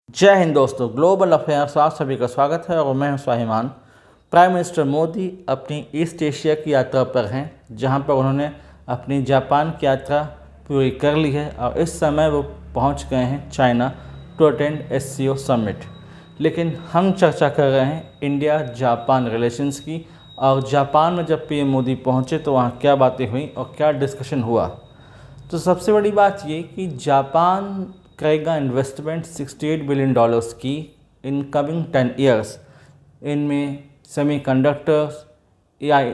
जय हिंद दोस्तों, global affairs आप सभी का स्वागत है और मैं हूं स्वाभिमान। प्राइम मिनिस्टर मोदी अपनी ईस्ट एशिया की यात्रा पर हैं, जहां पर उन्होंने अपनी जापान की यात्रा पूरी कर ली है और इस समय वो पहुंच गए हैं China to attend SCO summit. लेकिन हम चर्चा कर रहे हैं इंडिया जापान रिलेशंस की, और जापान में जब PM मोदी पहुँचे तो वहाँ क्या बातें हुई और क्या डिस्कशन हुआ। तो सबसे बड़ी बात ये कि जापान करेगा इन्वेस्टमेंट $68 बिलियन की इन कमिंग 10 ईयर्स। इनमें सेमीकंडक्टर्स, AI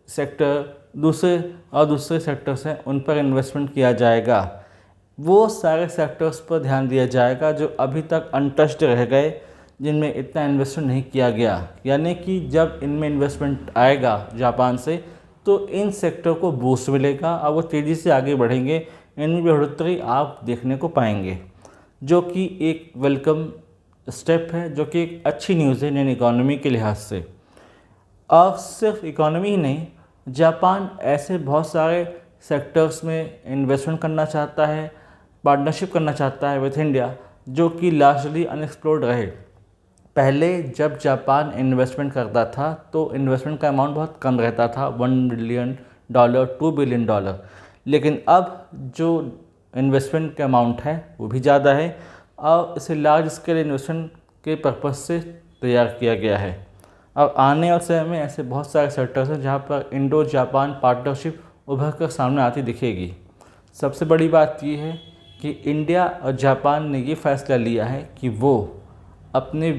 सेक्टर, दूसरे सेक्टर्स हैं, उन पर इन्वेस्टमेंट किया जाएगा। वो सारे सेक्टर्स पर ध्यान दिया जाएगा जो अभी तक अनटच्ड रह गए, जिनमें इतना इन्वेस्टमेंट नहीं किया गया। यानी कि जब इनमें इन्वेस्टमेंट आएगा जापान से तो इन सेक्टर को बूस्ट मिलेगा और वो तेज़ी से आगे बढ़ेंगे। इनमें बढ़ोतरी आप देखने को पाएंगे, जो कि एक वेलकम स्टेप है, जो कि एक अच्छी न्यूज़ है इंडियन इकोनॉमी के लिहाज से। और सिर्फ इकोनॉमी ही नहीं, जापान ऐसे बहुत सारे सेक्टर्स में इन्वेस्टमेंट करना चाहता है, पार्टनरशिप करना चाहता है विथ इंडिया, जो कि लार्जली अनएक्सप्लोर्ड रहे। पहले जब जापान इन्वेस्टमेंट करता था तो इन्वेस्टमेंट का अमाउंट बहुत कम रहता था, $1 बिलियन, $2 बिलियन। लेकिन अब जो इन्वेस्टमेंट का अमाउंट है वो भी ज़्यादा है और इसे लार्ज स्केल इन्वेस्टमेंट के पर्पज़ से तैयार किया गया है। अब आने वाले समय में ऐसे बहुत सारे सेक्टर्स हैं जहाँ पर इंडो जापान पार्टनरशिप उभर कर सामने आती दिखेगी। सबसे बड़ी बात ये है कि इंडिया और जापान ने ये फैसला लिया है कि वो अपने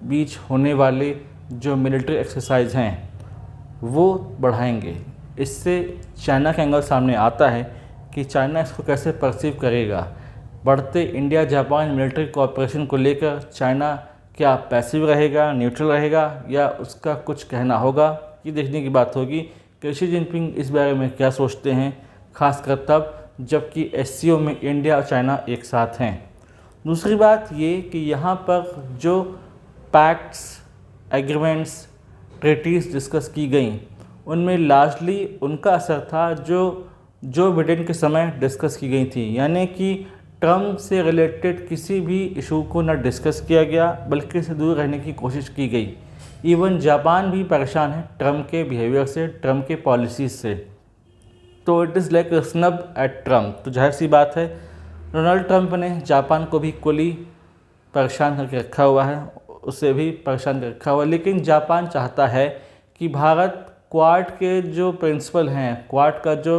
बीच होने वाले जो मिलिट्री एक्सरसाइज हैं वो बढ़ाएंगे। इससे चाइना का एंगल सामने आता है कि चाइना इसको कैसे परसीव करेगा। बढ़ते इंडिया जापान मिलिट्री कोऑपरेशन को लेकर चाइना क्या पैसिव रहेगा, न्यूट्रल रहेगा, या उसका कुछ कहना होगा, ये देखने की बात होगी कि शी जिनपिंग इस बारे में क्या सोचते हैं, खासकर तब जबकि SCO में इंडिया और चाइना एक साथ हैं। दूसरी बात ये कि यहाँ पर जो पैक्ट्स, एग्रीमेंट्स, ट्रीटीज़ डिस्कस की गई, उनमें लार्जली उनका असर था जो बिडेन के समय डिस्कस की गई थी। यानी कि ट्रम्प से रिलेटेड किसी भी इशू को न डिस्कस किया गया, बल्कि इससे दूर रहने की कोशिश की गई। इवन जापान भी परेशान है ट्रम्प के बिहेवियर से, ट्रम्प के पॉलिसीज़ से। तो it is like snub at Trump. तो जाहिर सी बात है डोनाल्ड ट्रम्प ने जापान को भी इक्वली परेशान करके रखा हुआ है, उसे भी परेशान कर रखा हुआ है। लेकिन जापान चाहता है कि भारत क्वाड के जो प्रिंसिपल हैं, क्वाड का जो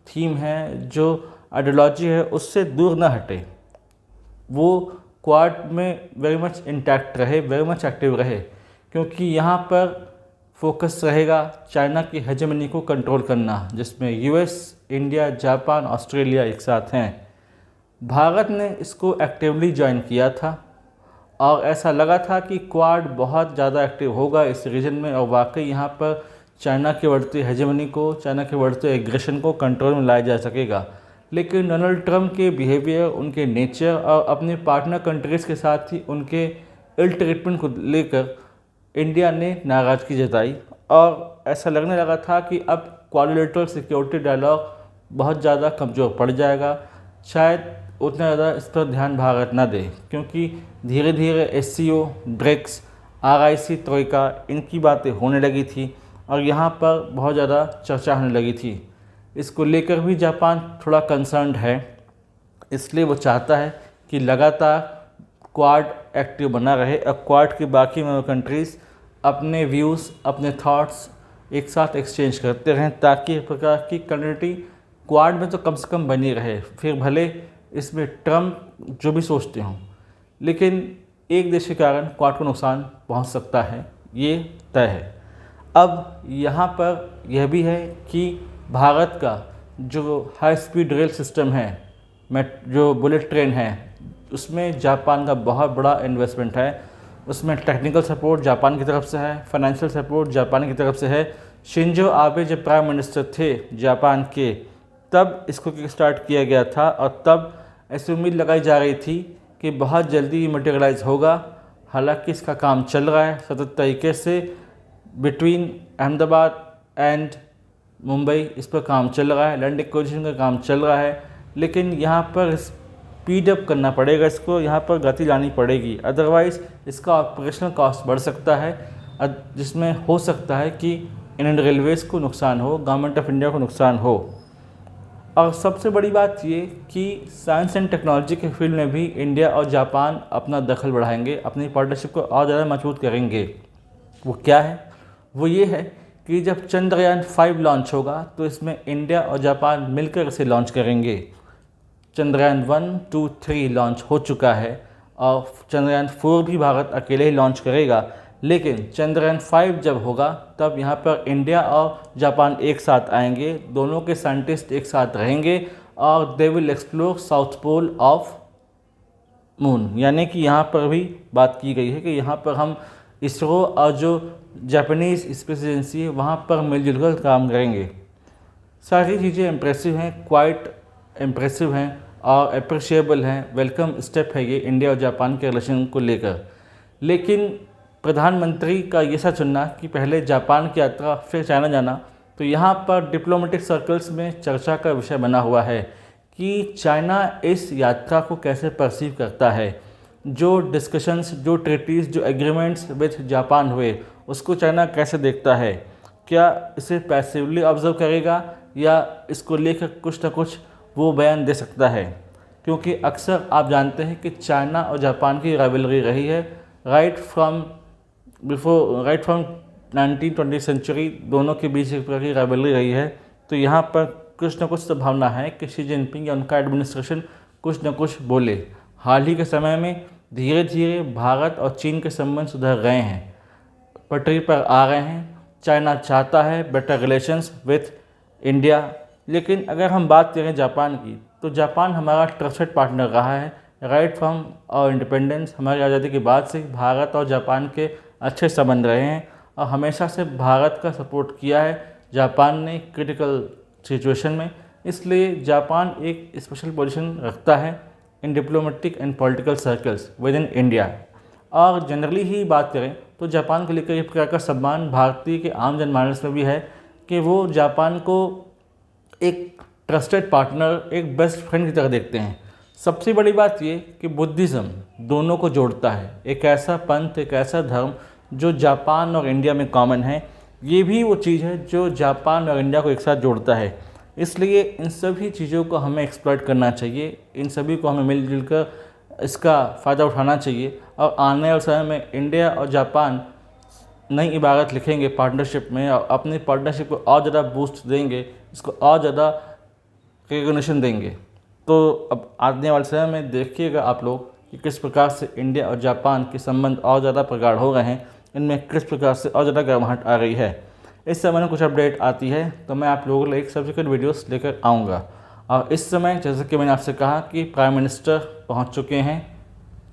थीम है, जो आइडियोलॉजी है, उससे दूर ना हटे। वो क्वाड में वेरी मच इंटैक्ट रहे, वेरी मच एक्टिव रहे, क्योंकि यहाँ पर फोकस रहेगा चाइना की हेजेमनी को कंट्रोल करना, जिसमें US, इंडिया, जापान, ऑस्ट्रेलिया एक साथ हैं। भारत ने इसको एक्टिवली ज्वाइन किया था और ऐसा लगा था कि क्वाड बहुत ज़्यादा एक्टिव होगा इस रीजन में, और वाकई यहाँ पर चाइना के बढ़ते हेजेमनी को, चाइना के बढ़ते एग्रेशन को कंट्रोल में लाया जा सकेगा। लेकिन डोनाल्ड ट्रम्प के बिहेवियर, उनके नेचर और अपने पार्टनर कंट्रीज़ के साथ ही उनके इल ट्रीटमेंट को लेकर इंडिया ने नाराज़गी जताई और ऐसा लगने लगा था कि अब क्वाड्रिलेटरल सिक्योरिटी डायलॉग बहुत ज़्यादा कमज़ोर पड़ जाएगा। शायद उतना ज़्यादा इस पर ध्यान भारत ना दे, क्योंकि धीरे धीरे SCO, ब्रिक्स, RIC, ट्रोइका, इनकी बातें होने लगी थी और यहाँ पर बहुत ज़्यादा चर्चा होने लगी थी। इसको लेकर भी जापान थोड़ा कंसर्न्ड है, इसलिए वो चाहता है कि लगातार क्वाड एक्टिव बना रहे और क्वाड की बाकी मेंबर कंट्रीज़ अपने व्यूज़, अपने थॉट्स एक साथ एक्सचेंज करते रहें, ताकि एक प्रकार की कम्युनिटी क्वाड में तो कम से कम बनी रहे। फिर भले इसमें ट्रम्प जो भी सोचते हों, लेकिन एक देश के कारण क्वाड को नुकसान पहुंच सकता है, ये तय है। अब यहाँ पर यह भी है कि भारत का जो हाई स्पीड रेल सिस्टम है, जो बुलेट ट्रेन है, उसमें जापान का बहुत बड़ा इन्वेस्टमेंट है। उसमें टेक्निकल सपोर्ट जापान की तरफ से है, फाइनेंशियल सपोर्ट जापान की तरफ से है। शिंजो आबे जब प्राइम मिनिस्टर थे जापान के, तब इसको किक स्टार्ट किया गया था और तब ऐसी उम्मीद लगाई जा रही थी कि बहुत जल्दी मटेरियलाइज होगा। हालांकि इसका काम चल रहा है सतत तरीके से, बिटवीन अहमदाबाद एंड मुंबई इस पर काम चल रहा है, लैंड एक्विजिशन का काम चल रहा है। लेकिन यहाँ पर इस स्पीड अप करना पड़ेगा, इसको यहाँ पर गति लानी पड़ेगी, अदरवाइज़ इसका ऑपरेशनल कॉस्ट बढ़ सकता है, जिसमें हो सकता है कि इंडियन रेलवेज़ को नुकसान हो, गवर्नमेंट ऑफ इंडिया को नुकसान हो। और सबसे बड़ी बात ये कि साइंस एंड टेक्नोलॉजी के फील्ड में भी इंडिया और जापान अपना दखल बढ़ाएंगे, अपनी पार्टनरशिप को और ज़्यादा मजबूत करेंगे। वो क्या है? वो ये है कि जब चंद्रयान 5 लॉन्च होगा तो इसमें इंडिया और जापान मिलकर इसे लॉन्च करेंगे। चंद्रयान 1, 2, 3 लॉन्च हो चुका है और चंद्रयान 4 भी भारत अकेले ही लॉन्च करेगा, लेकिन चंद्रयान 5 जब होगा तब यहाँ पर इंडिया और जापान एक साथ आएंगे, दोनों के साइंटिस्ट एक साथ रहेंगे और they will explore south pole of moon. यानी कि यहाँ पर भी बात की गई है कि यहाँ पर हम इसरो और जो जापानीज़ स्पेस एजेंसी है वहाँ पर मिलजुल कर काम करेंगे। सारी चीज़ें इम्प्रेसिव हैं, क्वाइट इम्प्रेसिव हैं और अप्रिशिएबल हैं, वेलकम स्टेप है ये इंडिया और जापान के रिलेशन को लेकर। लेकिन प्रधानमंत्री का ये सा चुनना कि पहले जापान की यात्रा फिर चाइना जाना, तो यहाँ पर डिप्लोमेटिक सर्कल्स में चर्चा का विषय बना हुआ है कि चाइना इस यात्रा को कैसे परसीव करता है। जो डिस्कशंस, जो ट्रीटीज़, जो एग्रीमेंट्स विद जापान हुए उसको चाइना कैसे देखता है? क्या इसे पैसिवली ऑब्जर्व करेगा या इसको लेकर कुछ ना कुछ वो बयान दे सकता है? क्योंकि अक्सर आप जानते हैं कि चाइना और जापान की राइवलरी रही है राइट फ्रॉम 19th-20th सेंचुरी, दोनों के बीच एक प्रकार की राइवलरी रही है। तो यहाँ पर कुछ ना कुछ संभावना है कि शी जिनपिंग या उनका एडमिनिस्ट्रेशन कुछ ना कुछ बोले। हाल ही के समय में धीरे धीरे भारत और चीन के संबंध सुधर गए हैं, पटरी पर आ रहे हैं। चाइना चाहता है बेटर रिलेशंस विथ इंडिया, लेकिन अगर हम बात करें जापान की तो जापान हमारा ट्रस्टेड पार्टनर रहा है राइट फ्रॉम और इंडिपेंडेंस। हमारी आज़ादी के बाद से भारत और जापान के अच्छे संबंध रहे हैं और हमेशा से भारत का सपोर्ट किया है जापान ने क्रिटिकल सिचुएशन में। इसलिए जापान एक स्पेशल पोजीशन रखता है in diplomatic and political circles within India. और जनरली ही बात करें तो जापान को लेकर एक प्रकार का सम्मान भारतीय के आम जनमानस में भी है कि वो जापान को एक ट्रस्टेड पार्टनर, एक बेस्ट फ्रेंड की तरह देखते हैं। सबसे बड़ी बात ये कि बुद्धिज़्म दोनों को जोड़ता है, एक ऐसा पंथ, एक ऐसा धर्म जो जापान और इंडिया में कॉमन है। ये भी वो चीज़ है जो जापान और इंडिया को एक साथ जोड़ता है। इसलिए इन सभी चीज़ों को हमें एक्सप्लॉइट करना चाहिए, इन सभी को हमें मिलजुल कर इसका फ़ायदा उठाना चाहिए। और आने वाले समय में इंडिया और जापान नई इबारत लिखेंगे पार्टनरशिप में और अपनी पार्टनरशिप को और ज़्यादा बूस्ट देंगे, इसको और ज़्यादा रिकॉग्निशन देंगे। तो अब आने वाले समय में देखिएगा आप लोग कि किस प्रकार से इंडिया और जापान के संबंध और ज़्यादा प्रगाढ़ हो गए हैं, इनमें किस प्रकार से और ज़्यादा गर्माहट आ रही है। इस समय में कुछ अपडेट आती है तो मैं आप लोगों के लिए एक सब्सिक्वेंट वीडियोस लेकर आऊँगा। और इस समय जैसे कि मैंने आपसे कहा कि प्राइम मिनिस्टर पहुँच चुके हैं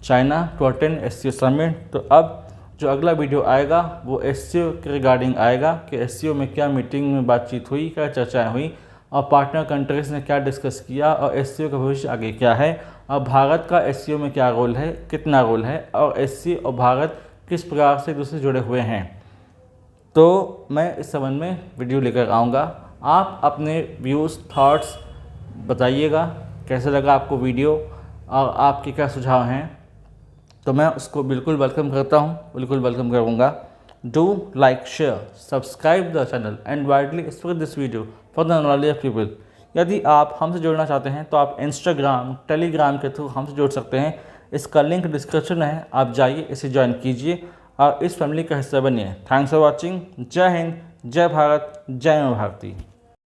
China to attend SCO summit. तो अब जो अगला वीडियो आएगा वो SCO के रिगार्डिंग आएगा कि SCO में क्या मीटिंग में बातचीत हुई, क्या चर्चाएँ हुई और पार्टनर कंट्रीज़ ने क्या डिस्कस किया और SCO का भविष्य आगे क्या है और भारत का SCO में क्या रोल है, कितना रोल है और SCO और भारत किस प्रकार से एक दूसरे से जुड़े हुए हैं। तो मैं इस संबंध में वीडियो लेकर आऊँगा। आप अपने व्यूज़, थॉट्स बताइएगा कैसे लगा आपको वीडियो और आपके क्या सुझाव हैं, तो मैं उसको बिल्कुल वेलकम करता हूँ, बिल्कुल वेलकम करूँगा। Do like, share, subscribe the channel and widely spread this video for the knowledge of people. यदि आप हमसे जुड़ना चाहते हैं तो आप इंस्टाग्राम, टेलीग्राम के थ्रू हमसे जुड़ सकते हैं। इसका लिंक डिस्क्रिप्शन में है, आप जाइए, इसे ज्वाइन कीजिए और इस फैमिली का हिस्सा बनिए। Thanks for watching. जय हिंद, जय भारत, जय मां भारती।